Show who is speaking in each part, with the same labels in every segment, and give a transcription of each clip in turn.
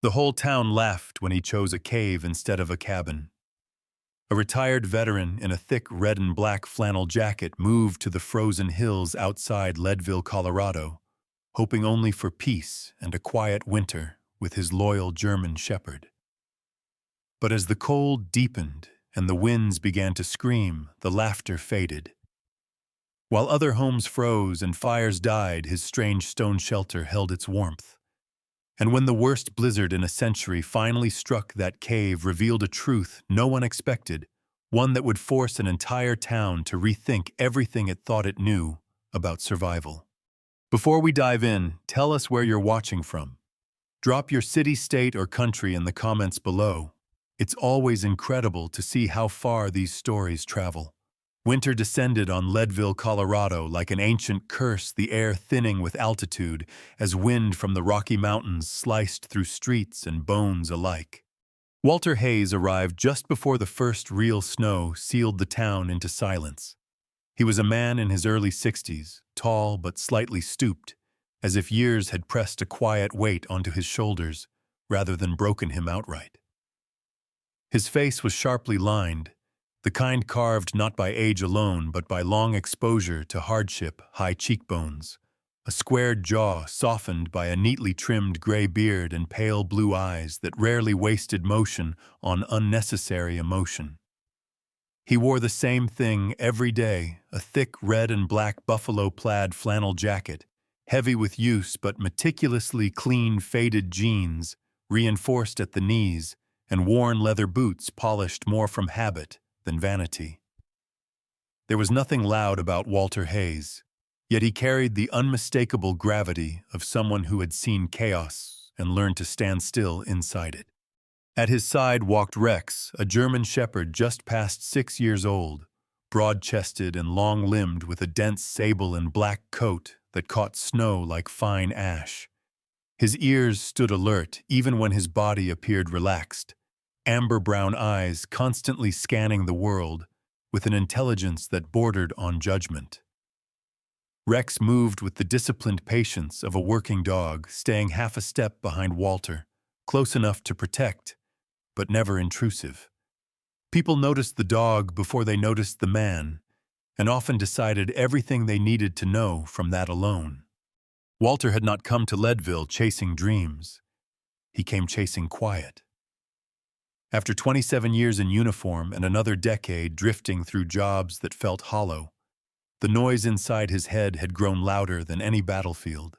Speaker 1: The whole town laughed when he chose a cave instead of a cabin. A retired veteran in a thick red and black flannel jacket moved to the frozen hills outside Leadville, Colorado, hoping only for peace and a quiet winter with his loyal German shepherd. But as the cold deepened and the winds began to scream, the laughter faded. While other homes froze and fires died, his strange stone shelter held its warmth. And when the worst blizzard in a century finally struck, that cave revealed a truth no one expected, one that would force an entire town to rethink everything it thought it knew about survival. Before we dive in, tell us where you're watching from. Drop your city, state, or country in the comments below. It's always incredible to see how far these stories travel. Winter descended on Leadville, Colorado like an ancient curse, the air thinning with altitude as wind from the Rocky Mountains sliced through streets and bones alike. Walter Hayes arrived just before the first real snow sealed the town into silence. He was a man in his early 60s, tall but slightly stooped, as if years had pressed a quiet weight onto his shoulders rather than broken him outright. His face was sharply lined, the kind carved not by age alone but by long exposure to hardship, high cheekbones, a squared jaw softened by a neatly trimmed gray beard and pale blue eyes that rarely wasted motion on unnecessary emotion. He wore the same thing every day, a thick red and black buffalo plaid flannel jacket, heavy with use but meticulously clean faded jeans, reinforced at the knees, and worn leather boots polished more from habit than vanity. There was nothing loud about Walter Hayes, yet he carried the unmistakable gravity of someone who had seen chaos and learned to stand still inside it. At his side walked Rex, a German shepherd just past 6 years old, broad-chested and long-limbed with a dense sable and black coat that caught snow like fine ash. His ears stood alert even when his body appeared relaxed, amber-brown eyes constantly scanning the world with an intelligence that bordered on judgment. Rex moved with the disciplined patience of a working dog, staying half a step behind Walter, close enough to protect, but never intrusive. People noticed the dog before they noticed the man, and often decided everything they needed to know from that alone. Walter had not come to Leadville chasing dreams. He came chasing quiet. After 27 years in uniform and another decade drifting through jobs that felt hollow, the noise inside his head had grown louder than any battlefield.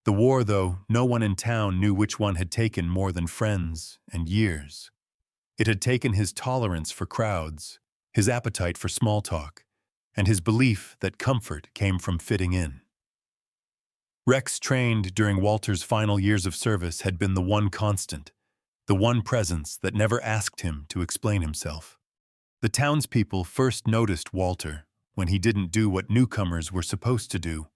Speaker 1: The war, though, no one in town knew which one had taken more than friends and years. It had taken his tolerance for crowds, his appetite for small talk, and his belief that comfort came from fitting in. Rex, trained during Walter's final years of service, had been the one constant, the one presence that never asked him to explain himself. The townspeople first noticed Walter when he didn't do what newcomers were supposed to do.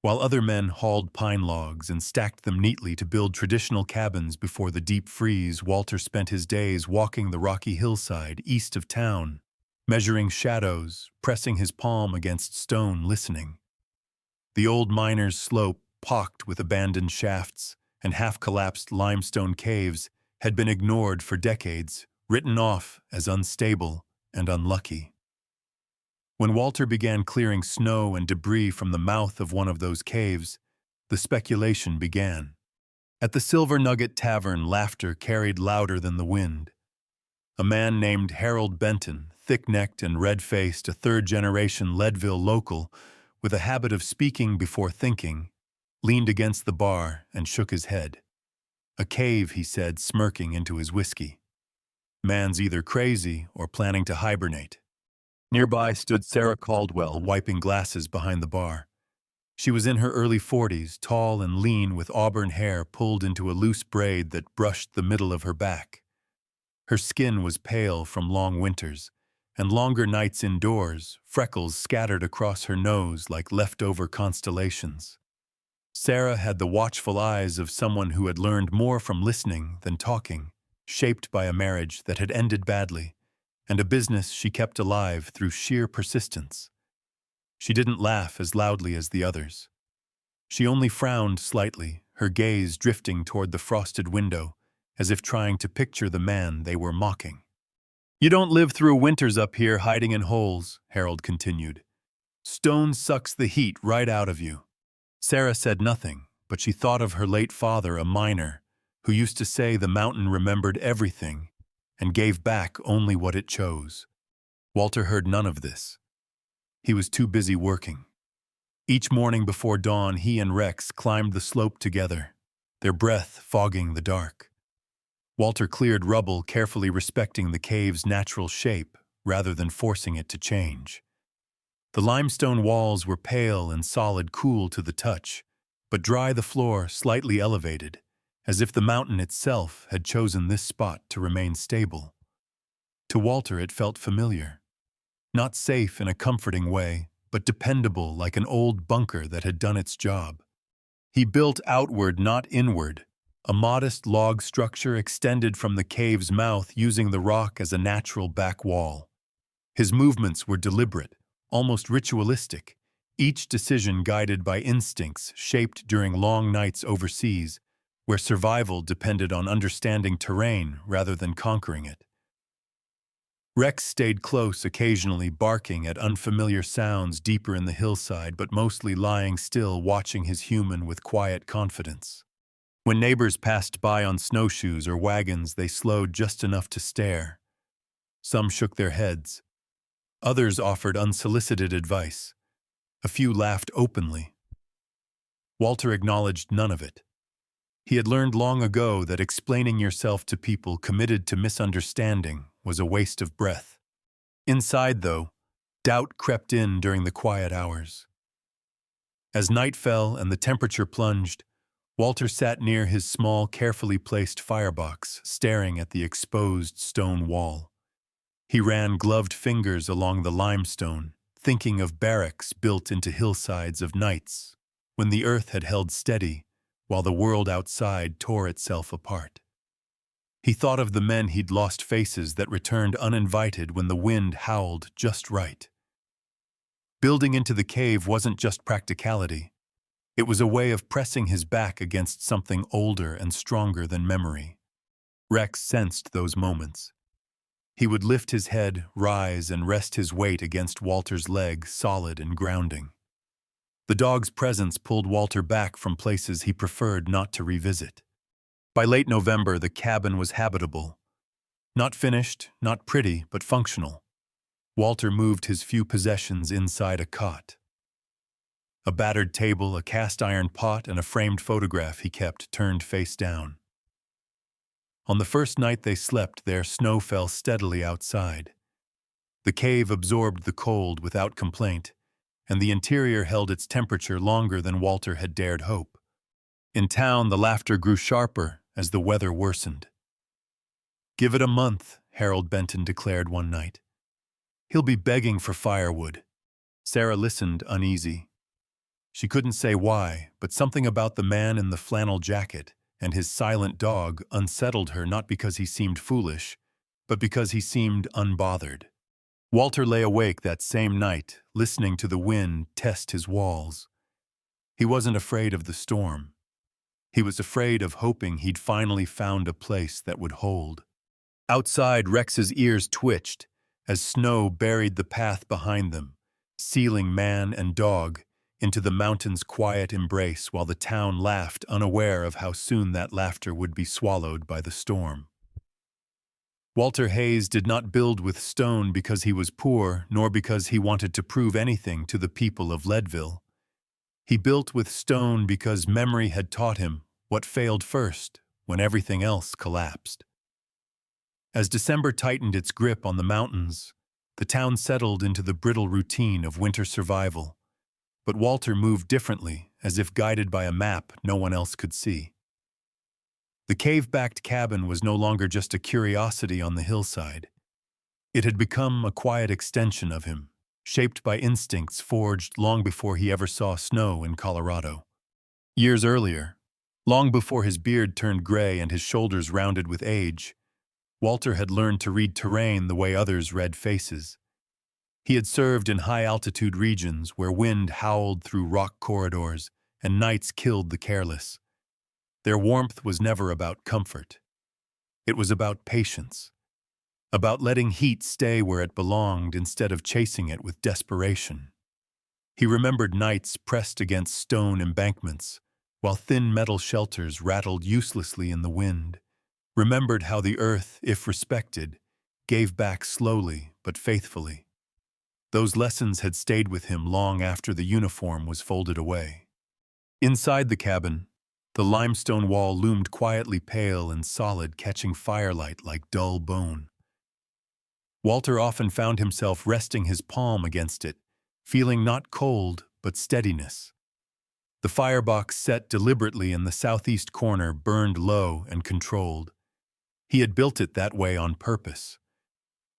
Speaker 1: While other men hauled pine logs and stacked them neatly to build traditional cabins before the deep freeze, Walter spent his days walking the rocky hillside east of town, measuring shadows, pressing his palm against stone, listening. The old miner's slope, pocked with abandoned shafts and half-collapsed limestone caves, had been ignored for decades, written off as unstable and unlucky. When Walter began clearing snow and debris from the mouth of one of those caves, the speculation began. At the Silver Nugget Tavern, laughter carried louder than the wind. A man named Harold Benton, thick-necked and red-faced, a third-generation Leadville local, with a habit of speaking before thinking, leaned against the bar and shook his head. "A cave," he said, smirking into his whiskey. "Man's either crazy or planning to hibernate." Nearby stood Sarah Caldwell, wiping glasses behind the bar. She was in her early 40s, tall and lean, with auburn hair pulled into a loose braid that brushed the middle of her back. Her skin was pale from long winters and longer nights indoors, freckles scattered across her nose like leftover constellations. Sarah had the watchful eyes of someone who had learned more from listening than talking, shaped by a marriage that had ended badly, and a business she kept alive through sheer persistence. She didn't laugh as loudly as the others. She only frowned slightly, her gaze drifting toward the frosted window, as if trying to picture the man they were mocking. "You don't live through winters up here hiding in holes," Harold continued. "Stone sucks the heat right out of you." Sarah said nothing, but she thought of her late father, a miner, who used to say the mountain remembered everything and gave back only what it chose. Walter heard none of this. He was too busy working. Each morning before dawn, he and Rex climbed the slope together, their breath fogging the dark. Walter cleared rubble, carefully respecting the cave's natural shape rather than forcing it to change. The limestone walls were pale and solid, cool to the touch, but dry, the floor slightly elevated, as if the mountain itself had chosen this spot to remain stable. To Walter it felt familiar. Not safe in a comforting way, but dependable, like an old bunker that had done its job. He built outward, not inward. A modest log structure extended from the cave's mouth, using the rock as a natural back wall. His movements were deliberate, almost ritualistic, each decision guided by instincts shaped during long nights overseas, where survival depended on understanding terrain rather than conquering it. Rex stayed close, occasionally barking at unfamiliar sounds deeper in the hillside, but mostly lying still, watching his human with quiet confidence. When neighbors passed by on snowshoes or wagons, they slowed just enough to stare. Some shook their heads. Others offered unsolicited advice. A few laughed openly. Walter acknowledged none of it. He had learned long ago that explaining yourself to people committed to misunderstanding was a waste of breath. Inside, though, doubt crept in during the quiet hours. As night fell and the temperature plunged, Walter sat near his small, carefully placed firebox, staring at the exposed stone wall. He ran gloved fingers along the limestone, thinking of barracks built into hillsides of nights, when the earth had held steady, while the world outside tore itself apart. He thought of the men he'd lost, faces that returned uninvited when the wind howled just right. Building into the cave wasn't just practicality. It was a way of pressing his back against something older and stronger than memory. Rex sensed those moments. He would lift his head, rise, and rest his weight against Walter's leg, solid and grounding. The dog's presence pulled Walter back from places he preferred not to revisit. By late November, the cabin was habitable. Not finished, not pretty, but functional. Walter moved his few possessions inside a cot. A battered table, a cast-iron pot, and a framed photograph he kept turned face down. On the first night they slept there, snow fell steadily outside. The cave absorbed the cold without complaint, and the interior held its temperature longer than Walter had dared hope. In town, the laughter grew sharper as the weather worsened. "Give it a month," Harold Benton declared one night. "He'll be begging for firewood." Sarah listened, uneasy. She couldn't say why, but something about the man in the flannel jacket and his silent dog unsettled her, not because he seemed foolish, but because he seemed unbothered. Walter lay awake that same night, listening to the wind test his walls. He wasn't afraid of the storm. He was afraid of hoping he'd finally found a place that would hold. Outside, Rex's ears twitched as snow buried the path behind them, sealing man and dog into the mountain's quiet embrace, while the town laughed, unaware of how soon that laughter would be swallowed by the storm. Walter Hayes did not build with stone because he was poor, nor because he wanted to prove anything to the people of Leadville. He built with stone because memory had taught him what failed first when everything else collapsed. As December tightened its grip on the mountains, the town settled into the brittle routine of winter survival. But Walter moved differently, as if guided by a map no one else could see. The cave-backed cabin was no longer just a curiosity on the hillside. It had become a quiet extension of him, shaped by instincts forged long before he ever saw snow in Colorado. Years earlier, long before his beard turned gray and his shoulders rounded with age, Walter had learned to read terrain the way others read faces. He had served in high-altitude regions where wind howled through rock corridors and nights killed the careless. Their warmth was never about comfort. It was about patience, about letting heat stay where it belonged instead of chasing it with desperation. He remembered nights pressed against stone embankments, while thin metal shelters rattled uselessly in the wind, remembered how the earth, if respected, gave back slowly but faithfully. Those lessons had stayed with him long after the uniform was folded away. Inside the cabin, the limestone wall loomed quietly pale and solid, catching firelight like dull bone. Walter often found himself resting his palm against it, feeling not cold but steadiness. The firebox set deliberately in the southeast corner burned low and controlled. He had built it that way on purpose.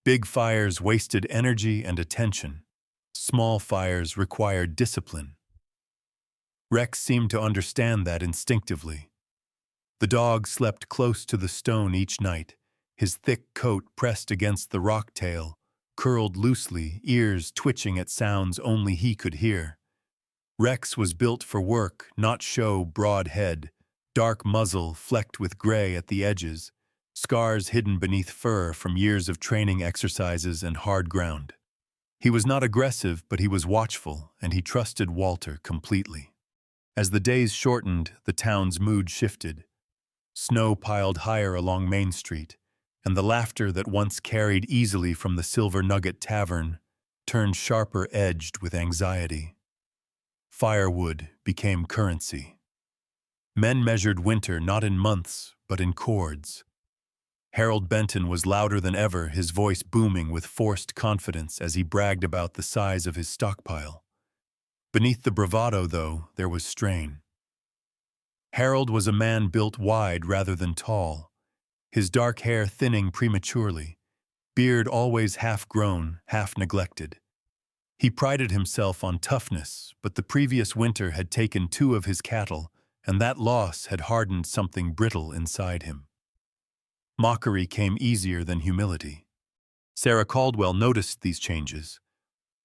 Speaker 1: Big fires wasted energy and attention. Small fires required discipline. Rex seemed to understand that instinctively. The dog slept close to the stone each night, his thick coat pressed against the rock tail, curled loosely, ears twitching at sounds only he could hear. Rex was built for work, not show. Broad head, dark muzzle flecked with gray at the edges, scars hidden beneath fur from years of training exercises and hard ground. He was not aggressive, but he was watchful, and he trusted Walter completely. As the days shortened, the town's mood shifted. Snow piled higher along Main Street, and the laughter that once carried easily from the Silver Nugget Tavern turned sharper edged with anxiety. Firewood became currency. Men measured winter not in months, but in cords. Harold Benton was louder than ever, his voice booming with forced confidence as he bragged about the size of his stockpile. Beneath the bravado, though, there was strain. Harold was a man built wide rather than tall, his dark hair thinning prematurely, beard always half-grown, half-neglected. He prided himself on toughness, but the previous winter had taken 2 of his cattle, and that loss had hardened something brittle inside him. Mockery came easier than humility. Sarah Caldwell noticed these changes.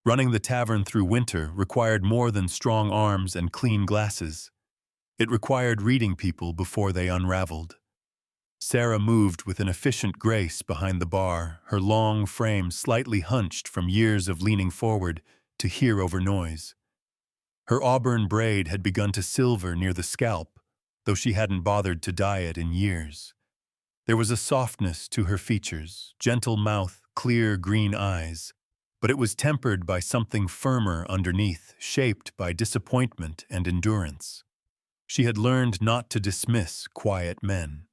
Speaker 1: Running the tavern through winter required more than strong arms and clean glasses. It required reading people before they unraveled. Sarah moved with an efficient grace behind the bar, her long frame slightly hunched from years of leaning forward to hear over noise. Her auburn braid had begun to silver near the scalp, though she hadn't bothered to dye it in years. There was a softness to her features, gentle mouth, clear green eyes, but it was tempered by something firmer underneath, shaped by disappointment and endurance. She had learned not to dismiss quiet men.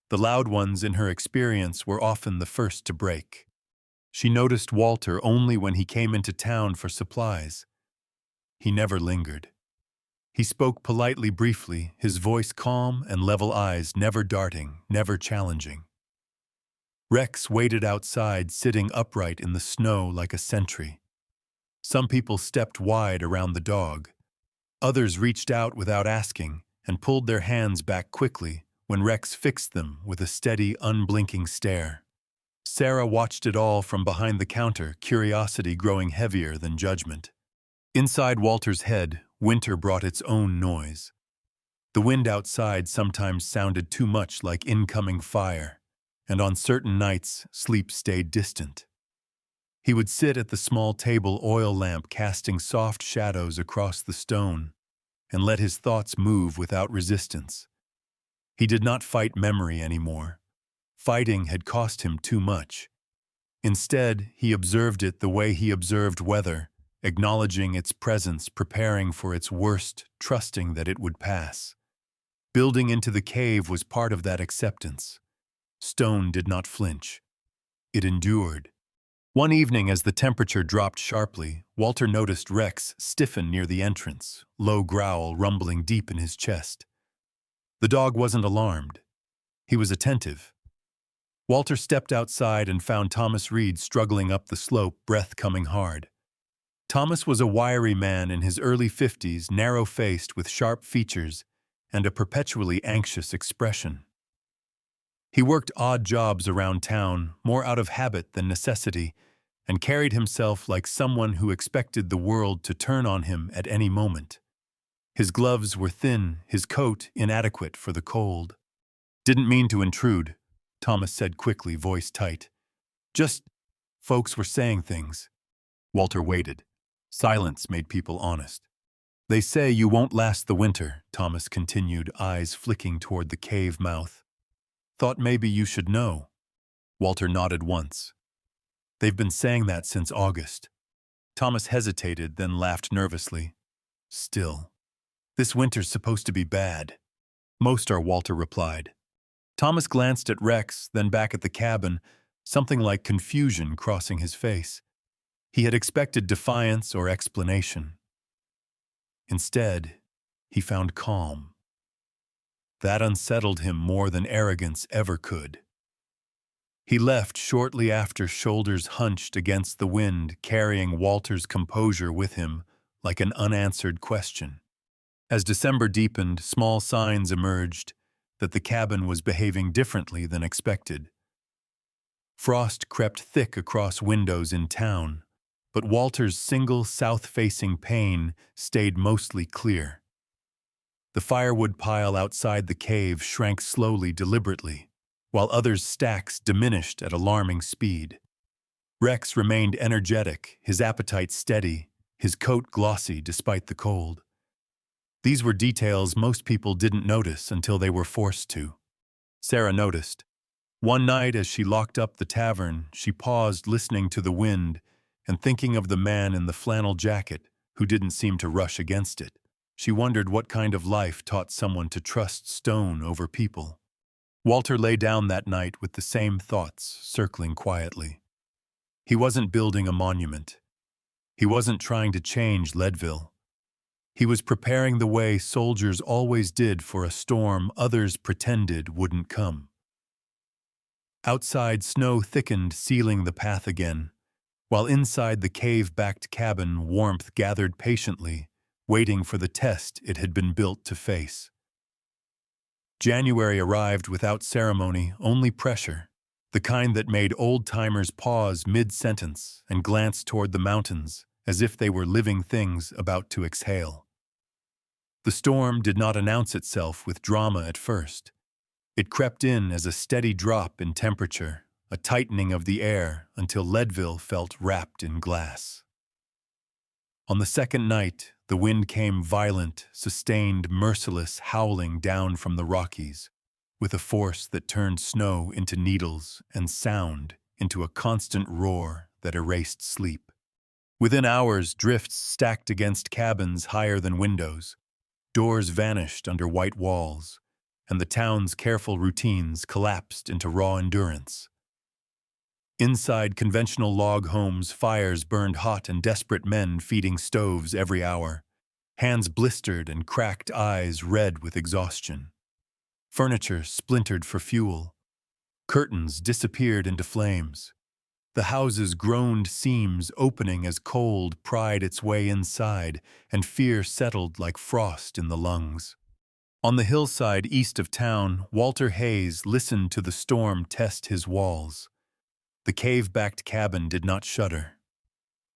Speaker 1: The loud ones in her experience were often the first to break. She noticed Walter only when he came into town for supplies. He never lingered. He spoke politely briefly, his voice calm and level eyes never darting, never challenging. Rex waited outside, sitting upright in the snow like a sentry. Some people stepped wide around the dog. Others reached out without asking and pulled their hands back quickly when Rex fixed them with a steady, unblinking stare. Sarah watched it all from behind the counter, curiosity growing heavier than judgment. Inside Walter's head, winter brought its own noise. The wind outside sometimes sounded too much like incoming fire, and on certain nights, sleep stayed distant. He would sit at the small table oil lamp casting soft shadows across the stone and let his thoughts move without resistance. He did not fight memory anymore. Fighting had cost him too much. Instead, he observed it the way he observed weather, acknowledging its presence, preparing for its worst, trusting that it would pass. Building into the cave was part of that acceptance. Stone did not flinch. It endured. One evening, as the temperature dropped sharply, Walter noticed Rex stiffen near the entrance, low growl rumbling deep in his chest. The dog wasn't alarmed. He was attentive. Walter stepped outside and found Thomas Reed struggling up the slope, breath coming hard. Thomas was a wiry man in his early 50s, narrow-faced with sharp features and a perpetually anxious expression. He worked odd jobs around town, more out of habit than necessity, and carried himself like someone who expected the world to turn on him at any moment. His gloves were thin, his coat inadequate for the cold. "Didn't mean to intrude," Thomas said quickly, voice tight. "Just, folks were saying things." Walter waited. Silence made people honest. "They say you won't last the winter," Thomas continued, eyes flicking toward the cave mouth. "Thought maybe you should know." Walter nodded once. "They've been saying that since August." Thomas hesitated, then laughed nervously. "Still, this winter's supposed to be bad." "Most are," Walter replied. Thomas glanced at Rex, then back at the cabin, something like confusion crossing his face. He had expected defiance or explanation. Instead, he found calm. That unsettled him more than arrogance ever could. He left shortly after, shoulders hunched against the wind, carrying Walter's composure with him like an unanswered question. As December deepened, small signs emerged that the cabin was behaving differently than expected. Frost crept thick across windows in town, but Walter's single south-facing pane stayed mostly clear. The firewood pile outside the cave shrank slowly, deliberately, while others' stacks diminished at alarming speed. Rex remained energetic, his appetite steady, his coat glossy despite the cold. These were details most people didn't notice until they were forced to. Sarah noticed. One night as she locked up the tavern, she paused, listening to the wind and thinking of the man in the flannel jacket who didn't seem to rush against it. She wondered what kind of life taught someone to trust stone over people. Walter lay down that night with the same thoughts circling quietly. He wasn't building a monument. He wasn't trying to change Leadville. He was preparing the way soldiers always did for a storm others pretended wouldn't come. Outside, snow thickened, sealing the path again, while inside the cave-backed cabin, warmth gathered patiently, waiting for the test it had been built to face. January arrived without ceremony, only pressure, the kind that made old-timers pause mid-sentence and glance toward the mountains, as if they were living things about to exhale. The storm did not announce itself with drama at first. It crept in as a steady drop in temperature, a tightening of the air until Leadville felt wrapped in glass. On the second night, the wind came violent, sustained, merciless, howling down from the Rockies, with a force that turned snow into needles and sound into a constant roar that erased sleep. Within hours, drifts stacked against cabins higher than windows. Doors vanished under white walls, and the town's careful routines collapsed into raw endurance. Inside conventional log homes, fires burned hot and desperate men feeding stoves every hour, hands blistered and cracked eyes red with exhaustion. Furniture splintered for fuel. Curtains disappeared into flames. The houses groaned, seams opening as cold pried its way inside, and fear settled like frost in the lungs. On the hillside east of town, Walter Hayes listened to the storm test his walls. The cave-backed cabin did not shudder.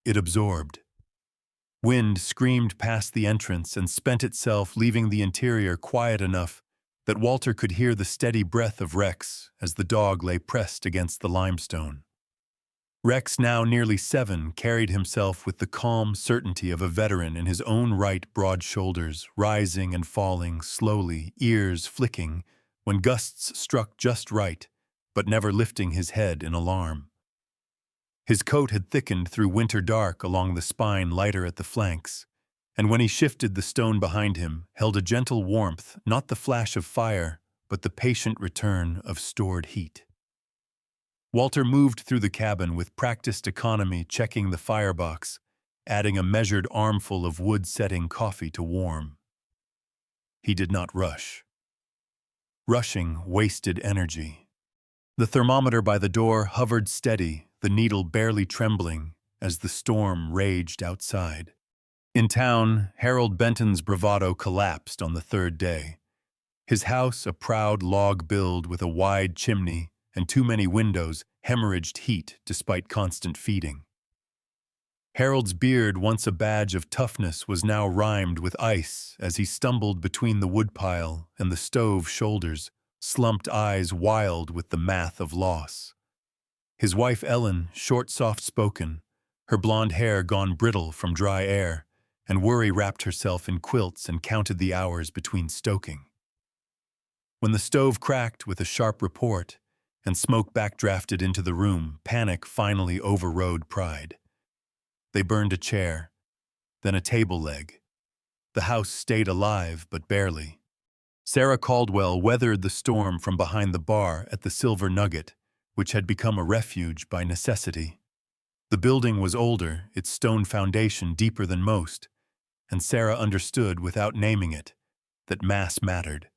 Speaker 1: It absorbed. Wind screamed past the entrance and spent itself, leaving the interior quiet enough that Walter could hear the steady breath of Rex as the dog lay pressed against the limestone. Rex, now nearly 7, carried himself with the calm certainty of a veteran in his own right, broad shoulders rising and falling slowly, ears flicking when gusts struck just right, but never lifting his head in alarm. His coat had thickened through winter dark along the spine, lighter at the flanks, and when he shifted, the stone behind him held a gentle warmth, not the flash of fire, but the patient return of stored heat. Walter moved through the cabin with practiced economy, checking the firebox, adding a measured armful of wood, setting coffee to warm. He did not rush. Rushing wasted energy. The thermometer by the door hovered steady, the needle barely trembling as the storm raged outside. In town, Harold Benton's bravado collapsed on the third day. His house, a proud log build with a wide chimney and too many windows, hemorrhaged heat despite constant feeding. Harold's beard, once a badge of toughness, was now rimed with ice as he stumbled between the woodpile and the stove shoulders, slumped eyes wild with the math of loss. His wife Ellen, short, soft-spoken, her blonde hair gone brittle from dry air, and worry wrapped herself in quilts and counted the hours between stoking. When the stove cracked with a sharp report and smoke backdrafted into the room, panic finally overrode pride. They burned a chair, then a table leg. The house stayed alive, but barely. Sarah Caldwell weathered the storm from behind the bar at the Silver Nugget, which had become a refuge by necessity. The building was older, its stone foundation deeper than most, and Sarah understood, without naming it, that mass mattered.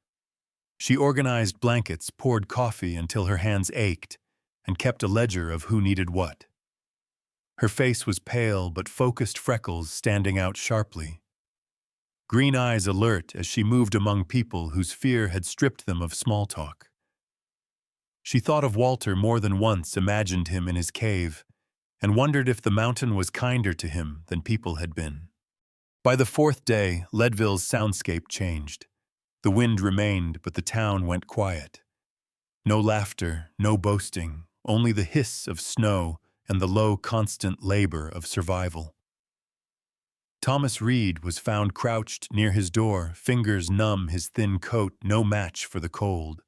Speaker 1: She organized blankets, poured coffee until her hands ached, and kept a ledger of who needed what. Her face was pale, but focused freckles standing out sharply. Green eyes alert as she moved among people whose fear had stripped them of small talk. She thought of Walter more than once, imagined him in his cave, and wondered if the mountain was kinder to him than people had been. By the fourth day, Leadville's soundscape changed. The wind remained, but the town went quiet. No laughter, no boasting, only the hiss of snow and the low, constant labor of survival. Thomas Reed was found crouched near his door, fingers numb, his thin coat no match for the cold.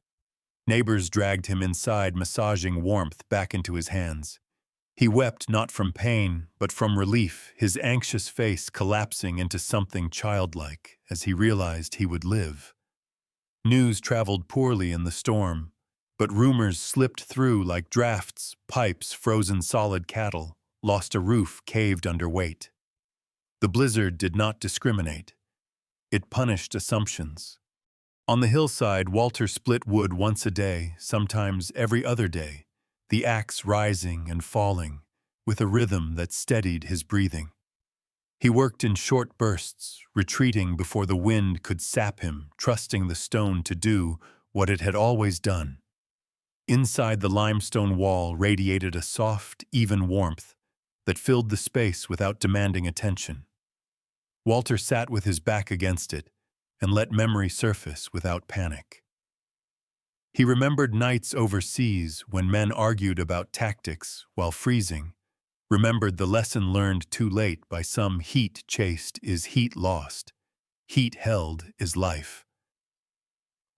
Speaker 1: Neighbors dragged him inside, massaging warmth back into his hands. He wept not from pain, but from relief, his anxious face collapsing into something childlike as he realized he would live. News traveled poorly in the storm, but rumors slipped through like drafts, pipes, frozen solid cattle, lost a roof, caved under weight. The blizzard did not discriminate. It punished assumptions. On the hillside, Walter split wood once a day, sometimes every other day, the axe rising and falling, with a rhythm that steadied his breathing. He worked in short bursts, retreating before the wind could sap him, trusting the stone to do what it had always done. Inside the limestone wall radiated a soft, even warmth that filled the space without demanding attention. Walter sat with his back against it and let memory surface without panic. He remembered nights overseas when men argued about tactics while freezing, remembered the lesson learned too late by some: heat chased is heat lost, heat held is life.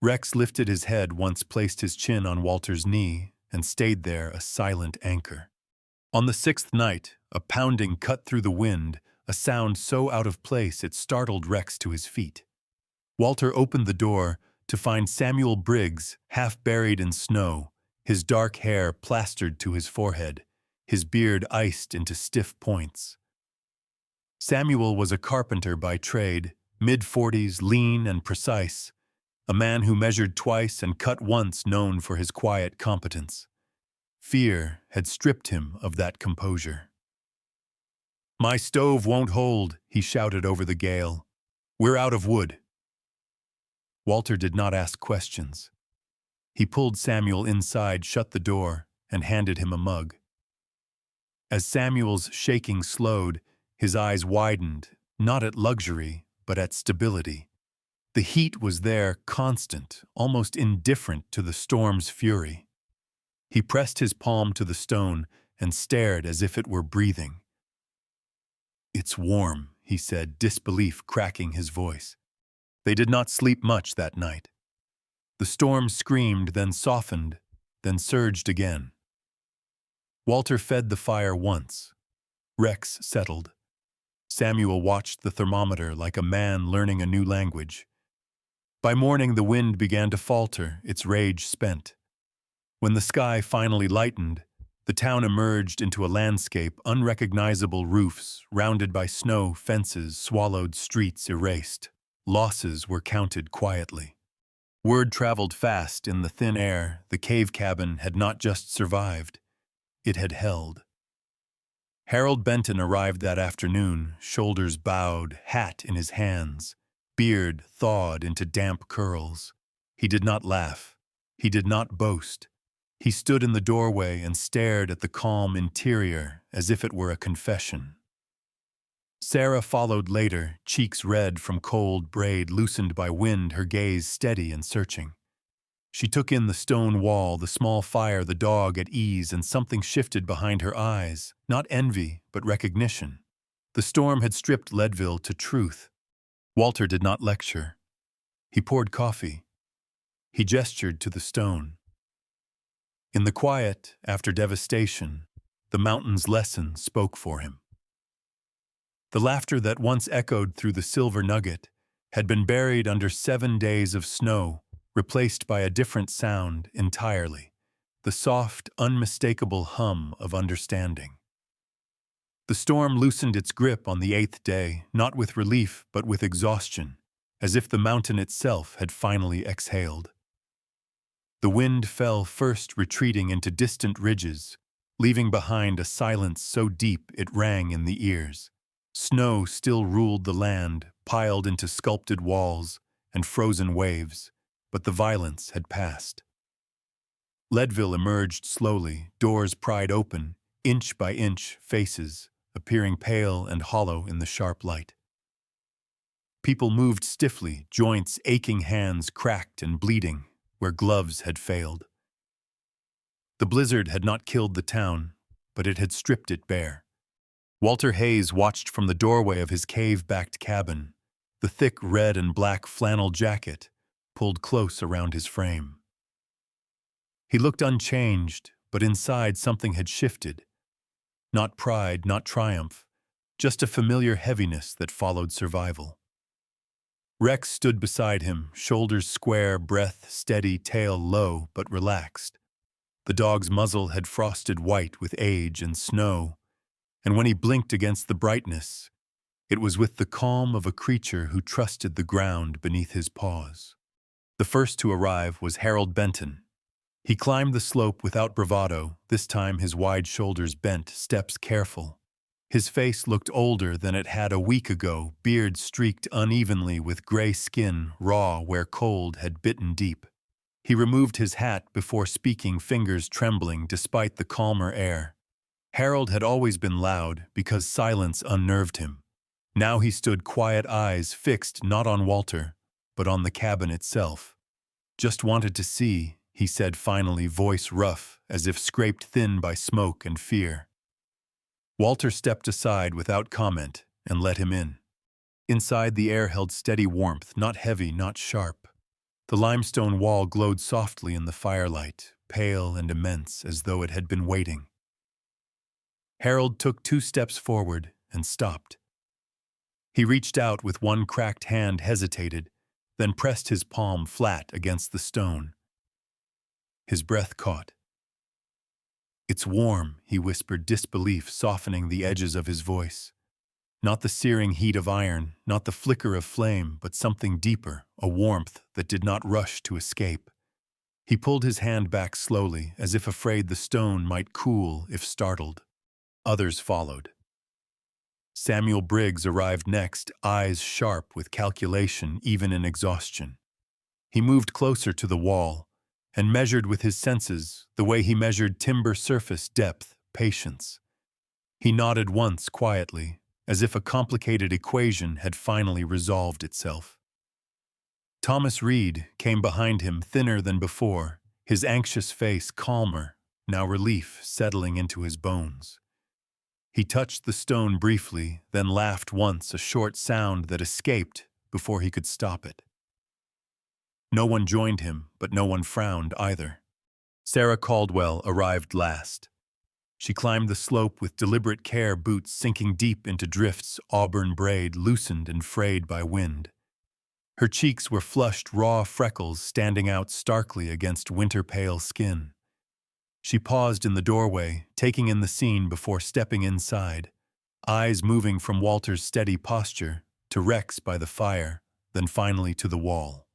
Speaker 1: Rex lifted his head once, placed his chin on Walter's knee, and stayed there, a silent anchor. On the sixth night, a pounding cut through the wind, a sound so out of place it startled Rex to his feet. Walter opened the door to find Samuel Briggs, half buried in snow, his dark hair plastered to his forehead, his beard iced into stiff points. Samuel was a carpenter by trade, mid-40s, lean and precise, a man who measured twice and cut once, known for his quiet competence. Fear had stripped him of that composure. "My stove won't hold," he shouted over the gale. "We're out of wood." Walter did not ask questions. He pulled Samuel inside, shut the door, and handed him a mug. As Samuel's shaking slowed, his eyes widened, not at luxury, but at stability. The heat was there, constant, almost indifferent to the storm's fury. He pressed his palm to the stone and stared as if it were breathing. "It's warm," he said, disbelief cracking his voice. They did not sleep much that night. The storm screamed, then softened, then surged again. Walter fed the fire once. Rex settled. Samuel watched the thermometer like a man learning a new language. By morning, the wind began to falter, its rage spent. When the sky finally lightened, the town emerged into a landscape: unrecognizable roofs, rounded by snow, fences, swallowed streets erased. Losses were counted quietly. Word traveled fast in the thin air: the cave cabin had not just survived, it had held. Harold Benton arrived that afternoon, shoulders bowed, hat in his hands, beard thawed into damp curls. He did not laugh. He did not boast. He stood in the doorway and stared at the calm interior as if it were a confession. Sarah followed later, cheeks red from cold braid loosened by wind, her gaze steady and searching. She took in the stone wall, the small fire, the dog at ease, and something shifted behind her eyes, not envy, but recognition. The storm had stripped Leadville to truth. Walter did not lecture. He poured coffee. He gestured to the stone. In the quiet, after devastation, the mountain's lesson spoke for him. The laughter that once echoed through the silver nugget had been buried under 7 days of snow, replaced by a different sound entirely, the soft, unmistakable hum of understanding. The storm loosened its grip on the 8th day, not with relief but with exhaustion, as if the mountain itself had finally exhaled. The wind fell first, retreating into distant ridges, leaving behind a silence so deep it rang in the ears. Snow still ruled the land, piled into sculpted walls and frozen waves, but the violence had passed. Leadville emerged slowly, doors pried open, inch by inch, faces appearing pale and hollow in the sharp light. People moved stiffly, joints aching, hands cracked and bleeding where gloves had failed. The blizzard had not killed the town, but it had stripped it bare. Walter Hayes watched from the doorway of his cave-backed cabin, the thick red and black flannel jacket pulled close around his frame. He looked unchanged, but inside something had shifted. Not pride, not triumph, just a familiar heaviness that followed survival. Rex stood beside him, shoulders square, breath steady, tail low but relaxed. The dog's muzzle had frosted white with age and snow, and when he blinked against the brightness, it was with the calm of a creature who trusted the ground beneath his paws. The first to arrive was Harold Benton. He climbed the slope without bravado, this time his wide shoulders bent, steps careful. His face looked older than it had a week ago, beard streaked unevenly with gray skin, raw where cold had bitten deep. He removed his hat before speaking, fingers trembling despite the calmer air. Harold had always been loud because silence unnerved him. Now he stood quiet, eyes fixed not on Walter, but on the cabin itself. "Just wanted to see," he said finally, voice rough, as if scraped thin by smoke and fear. Walter stepped aside without comment and let him in. Inside, the air held steady warmth, not heavy, not sharp. The limestone wall glowed softly in the firelight, pale and immense, as though it had been waiting. Harold took 2 steps forward and stopped. He reached out with one cracked hand, hesitated, then pressed his palm flat against the stone. His breath caught. "It's warm," he whispered, disbelief softening the edges of his voice. Not the searing heat of iron, not the flicker of flame, but something deeper, a warmth that did not rush to escape. He pulled his hand back slowly, as if afraid the stone might cool if startled. Others followed. Samuel Briggs arrived next, eyes sharp with calculation even in exhaustion. He moved closer to the wall and measured with his senses, the way he measured timber surface depth, patience. He nodded once quietly, as if a complicated equation had finally resolved itself. Thomas Reed came behind him, thinner than before, his anxious face calmer, now relief settling into his bones. He touched the stone briefly, then laughed once, a short sound that escaped before he could stop it. No one joined him, but no one frowned either. Sarah Caldwell arrived last. She climbed the slope with deliberate care, boots sinking deep into drifts, auburn braid loosened and frayed by wind. Her cheeks were flushed, raw freckles standing out starkly against winter-pale skin. She paused in the doorway, taking in the scene before stepping inside, eyes moving from Walter's steady posture to Rex by the fire, then finally to the wall.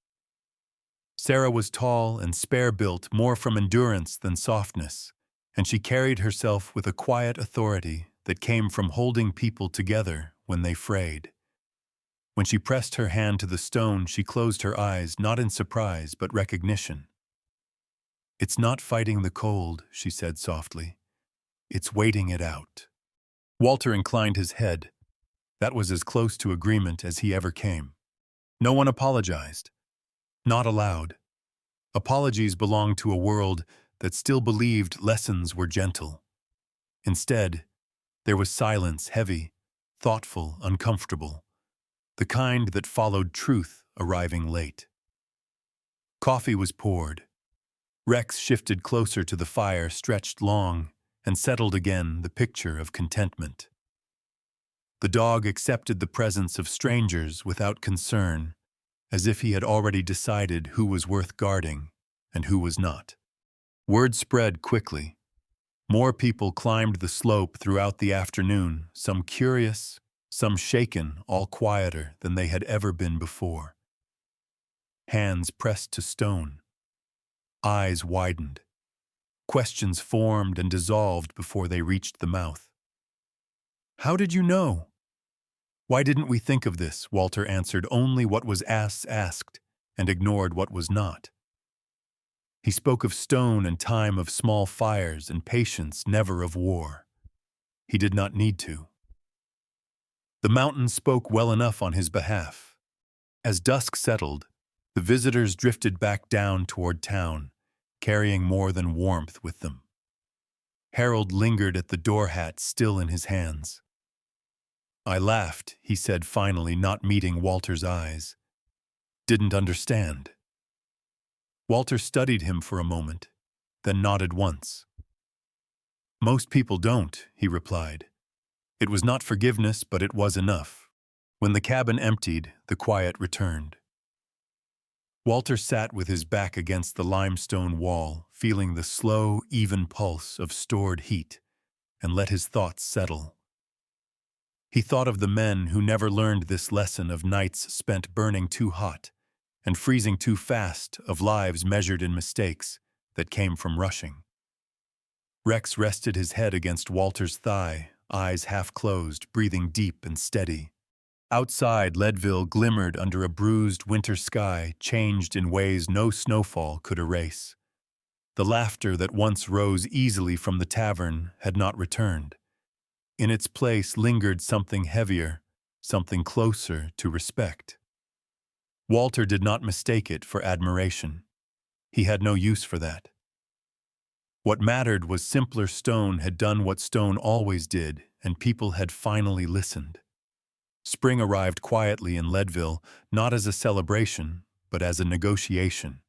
Speaker 1: Sarah was tall and spare-built, more from endurance than softness, and she carried herself with a quiet authority that came from holding people together when they frayed. When she pressed her hand to the stone, she closed her eyes, not in surprise, but recognition. "It's not fighting the cold," she said softly. "It's waiting it out." Walter inclined his head. That was as close to agreement as he ever came. No one apologized. Not allowed. Apologies belonged to a world that still believed lessons were gentle. Instead, there was silence, heavy, thoughtful, uncomfortable, the kind that followed truth arriving late. Coffee was poured. Rex shifted closer to the fire, stretched long, and settled again, the picture of contentment. The dog accepted the presence of strangers without concern, as if he had already decided who was worth guarding and who was not. Word spread quickly. More people climbed the slope throughout the afternoon, some curious, some shaken, all quieter than they had ever been before. Hands pressed to stone. Eyes widened. Questions formed and dissolved before they reached the mouth. "How did you know?" "Why didn't we think of this?" Walter answered only what was asked and ignored what was not. He spoke of stone and time, of small fires and patience, never of war. He did not need to. The mountain spoke well enough on his behalf. As dusk settled, the visitors drifted back down toward town, carrying more than warmth with them. Harold lingered at the door hat, still in his hands. "I laughed," he said finally, not meeting Walter's eyes. "Didn't understand." Walter studied him for a moment, then nodded once. "Most people don't," he replied. It was not forgiveness, but it was enough. When the cabin emptied, the quiet returned. Walter sat with his back against the limestone wall, feeling the slow, even pulse of stored heat, and let his thoughts settle. He thought of the men who never learned this lesson, of nights spent burning too hot and freezing too fast, of lives measured in mistakes that came from rushing. Rex rested his head against Walter's thigh, eyes half closed, breathing deep and steady. Outside, Leadville glimmered under a bruised winter sky, changed in ways no snowfall could erase. The laughter that once rose easily from the tavern had not returned. In its place lingered something heavier, something closer to respect. Walter did not mistake it for admiration. He had no use for that. What mattered was simpler. Stone had done what stone always did, and people had finally listened. Spring arrived quietly in Leadville, not as a celebration, but as a negotiation.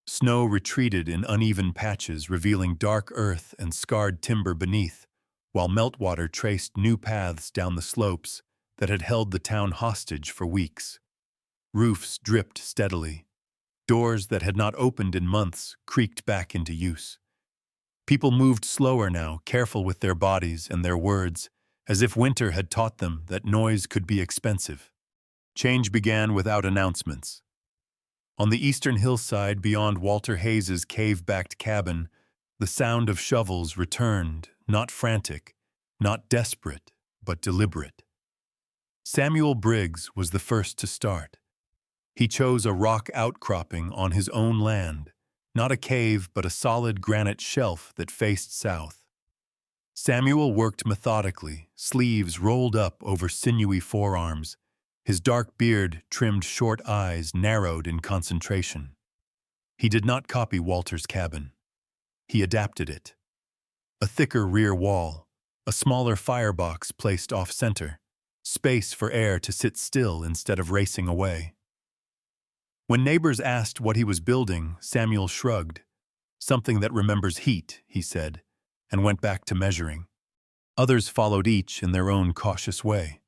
Speaker 1: Snow retreated in uneven patches, revealing dark earth and scarred timber beneath, while meltwater traced new paths down the slopes that had held the town hostage for weeks. Roofs dripped steadily. Doors that had not opened in months creaked back into use. People moved slower now, careful with their bodies and their words, as if winter had taught them that noise could be expensive. Change began without announcements. On the eastern hillside beyond Walter Hayes's cave-backed cabin, the sound of shovels returned, not frantic, not desperate, but deliberate. Samuel Briggs was the first to start. He chose a rock outcropping on his own land, not a cave but a solid granite shelf that faced south. Samuel worked methodically, sleeves rolled up over sinewy forearms, his dark beard trimmed short eyes narrowed in concentration. He did not copy Walter's cabin. He adapted it. A thicker rear wall, a smaller firebox placed off-center, space for air to sit still instead of racing away. When neighbors asked what he was building, Samuel shrugged. "Something that remembers heat," he said, and went back to measuring. Others followed, each in their own cautious way.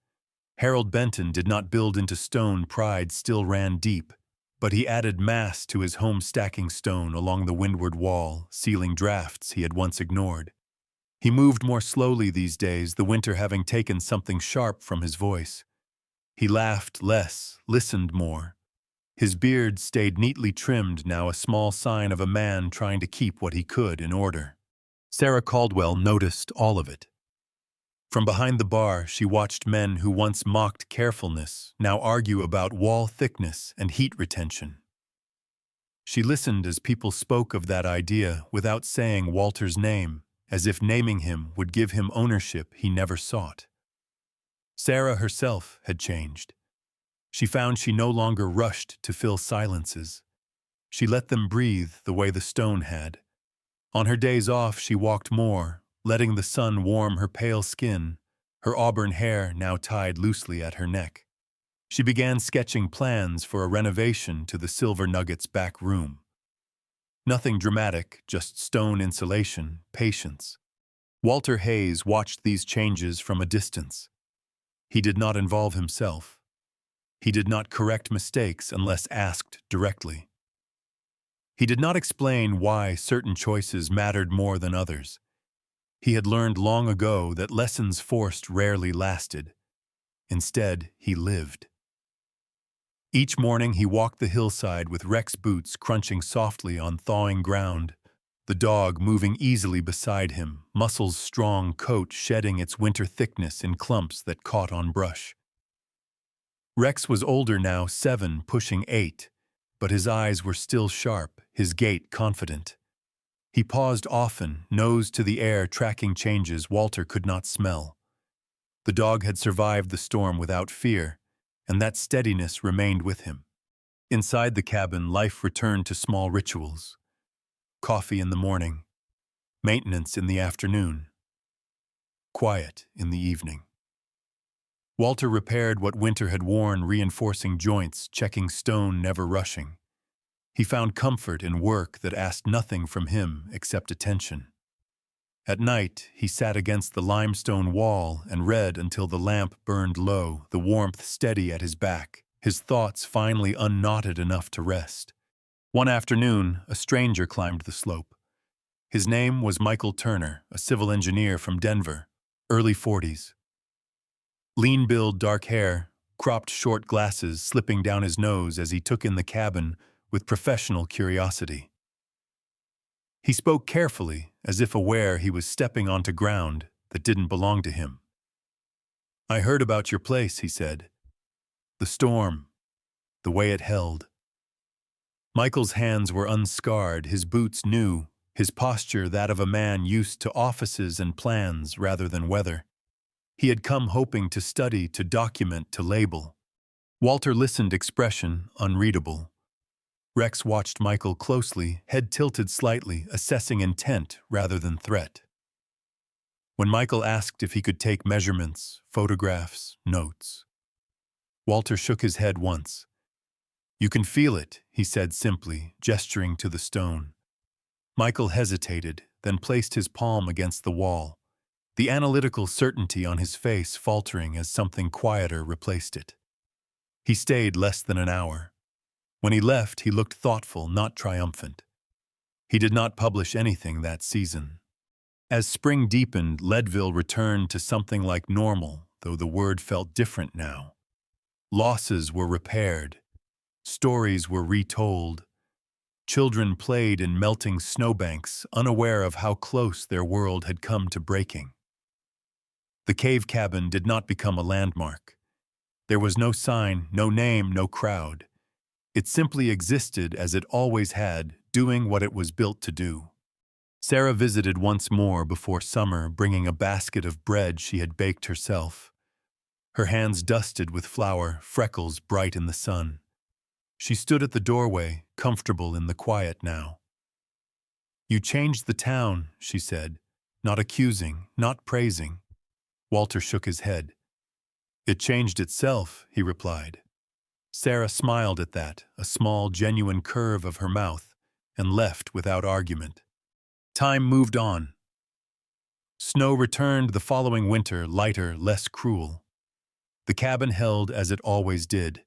Speaker 1: Harold Benton did not build into stone. Pride still ran deep, but he added mass to his home, stacking stone along the windward wall, sealing drafts he had once ignored. He moved more slowly these days, the winter having taken something sharp from his voice. He laughed less, listened more. His beard stayed neatly trimmed now, a small sign of a man trying to keep what he could in order. Sarah Caldwell noticed all of it. From behind the bar, she watched men who once mocked carefulness now argue about wall thickness and heat retention. She listened as people spoke of that idea without saying Walter's name, as if naming him would give him ownership he never sought. Sarah herself had changed. She found she no longer rushed to fill silences. She let them breathe the way the stone had. On her days off, she walked more, letting the sun warm her pale skin, her auburn hair now tied loosely at her neck. She began sketching plans for a renovation to the Silver Nugget's back room. Nothing dramatic, just stone insulation, patience. Walter Hayes watched these changes from a distance. He did not involve himself. He did not correct mistakes unless asked directly. He did not explain why certain choices mattered more than others. He had learned long ago that lessons forced rarely lasted. Instead, he lived. Each morning he walked the hillside with Rex's boots crunching softly on thawing ground, the dog moving easily beside him, Muscle's strong coat shedding its winter thickness in clumps that caught on brush. Rex was older now, 7, pushing 8, but his eyes were still sharp, his gait confident. He paused often, nose to the air, tracking changes Walter could not smell. The dog had survived the storm without fear, and that steadiness remained with him. Inside the cabin, life returned to small rituals. Coffee in the morning, maintenance in the afternoon, quiet in the evening. Walter repaired what winter had worn, reinforcing joints, checking stone, never rushing. He found comfort in work that asked nothing from him except attention. At night, he sat against the limestone wall and read until the lamp burned low, the warmth steady at his back, his thoughts finally unknotted enough to rest. One afternoon, a stranger climbed the slope. His name was Michael Turner, a civil engineer from Denver, early 40s. Lean-build, dark hair, cropped short glasses slipping down his nose as he took in the cabin with professional curiosity. He spoke carefully, as if aware he was stepping onto ground that didn't belong to him. "I heard about your place," he said. "The storm, the way it held." Michael's hands were unscarred, his boots new, his posture that of a man used to offices and plans rather than weather. He had come hoping to study, to document, to label. Walter listened, expression unreadable. Rex watched Michael closely, head tilted slightly, assessing intent rather than threat. When Michael asked if he could take measurements, photographs, notes, Walter shook his head once. "You can feel it," he said simply, gesturing to the stone. Michael hesitated, then placed his palm against the wall, the analytical certainty on his face faltering as something quieter replaced it. He stayed less than an hour. When he left, he looked thoughtful, not triumphant. He did not publish anything that season. As spring deepened, Leadville returned to something like normal, though the word felt different now. Losses were repaired. Stories were retold. Children played in melting snowbanks, unaware of how close their world had come to breaking. The cave cabin did not become a landmark. There was no sign, no name, no crowd. It simply existed as it always had, doing what it was built to do. Sarah visited once more before summer, bringing a basket of bread she had baked herself. Her hands dusted with flour, freckles bright in the sun. She stood at the doorway, comfortable in the quiet now. "You changed the town," she said, not accusing, not praising. Walter shook his head. "It changed itself," he replied. Sarah smiled at that, a small, genuine curve of her mouth, and left without argument. Time moved on. Snow returned the following winter, lighter, less cruel. The cabin held as it always did.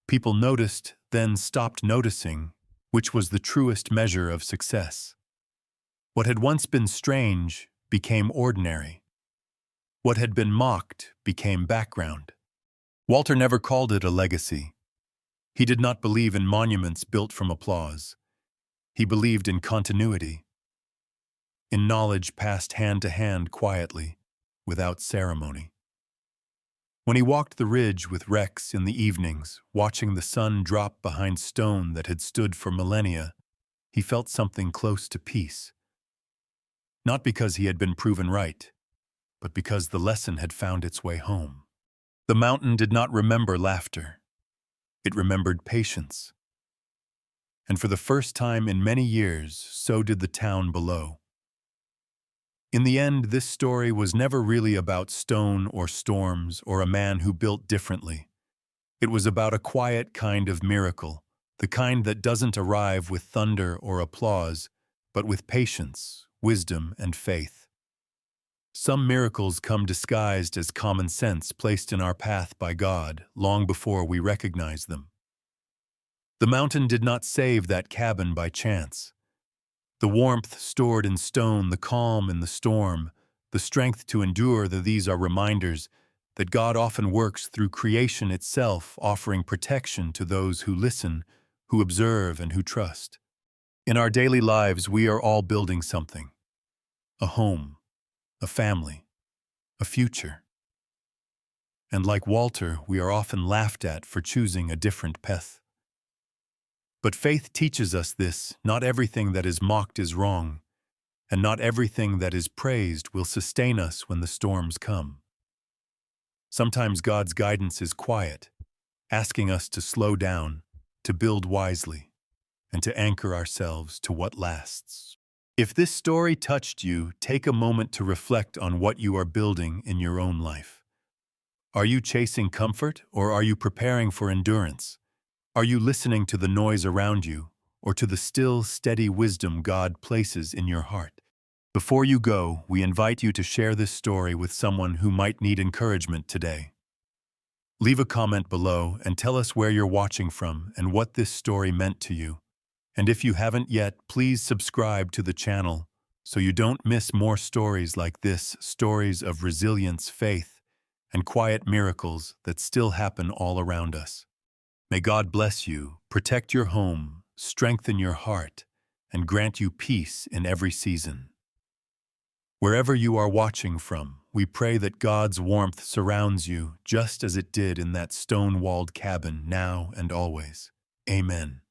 Speaker 1: People noticed, then stopped noticing, which was the truest measure of success. What had once been strange became ordinary. What had been mocked became background. Walter never called it a legacy. He did not believe in monuments built from applause. He believed in continuity, in knowledge passed hand to hand quietly, without ceremony. When he walked the ridge with Rex in the evenings, watching the sun drop behind stone that had stood for millennia, he felt something close to peace. Not because he had been proven right, but because the lesson had found its way home. The mountain did not remember laughter. It remembered patience. And for the first time in many years, so did the town below. In the end, this story was never really about stone or storms or a man who built differently. It was about a quiet kind of miracle, the kind that doesn't arrive with thunder or applause, but with patience, wisdom, and faith. Some miracles come disguised as common sense placed in our path by God long before we recognize them. The mountain did not save that cabin by chance. The warmth stored in stone, the calm in the storm, the strength to endure, these are reminders that God often works through creation itself, offering protection to those who listen, who observe, and who trust. In our daily lives, we are all building something: a home, a family, a future. And like Walter, we are often laughed at for choosing a different path. But faith teaches us this: not everything that is mocked is wrong, and not everything that is praised will sustain us when the storms come. Sometimes God's guidance is quiet, asking us to slow down, to build wisely, and to anchor ourselves to what lasts. If this story touched you, take a moment to reflect on what you are building in your own life. Are you chasing comfort, or are you preparing for endurance? Are you listening to the noise around you, or to the still, steady wisdom God places in your heart? Before you go, we invite you to share this story with someone who might need encouragement today. Leave a comment below and tell us where you're watching from and what this story meant to you. And if you haven't yet, please subscribe to the channel so you don't miss more stories like this, stories of resilience, faith, and quiet miracles that still happen all around us. May God bless you, protect your home, strengthen your heart, and grant you peace in every season. Wherever you are watching from, we pray that God's warmth surrounds you just as it did in that stone-walled cabin now and always. Amen.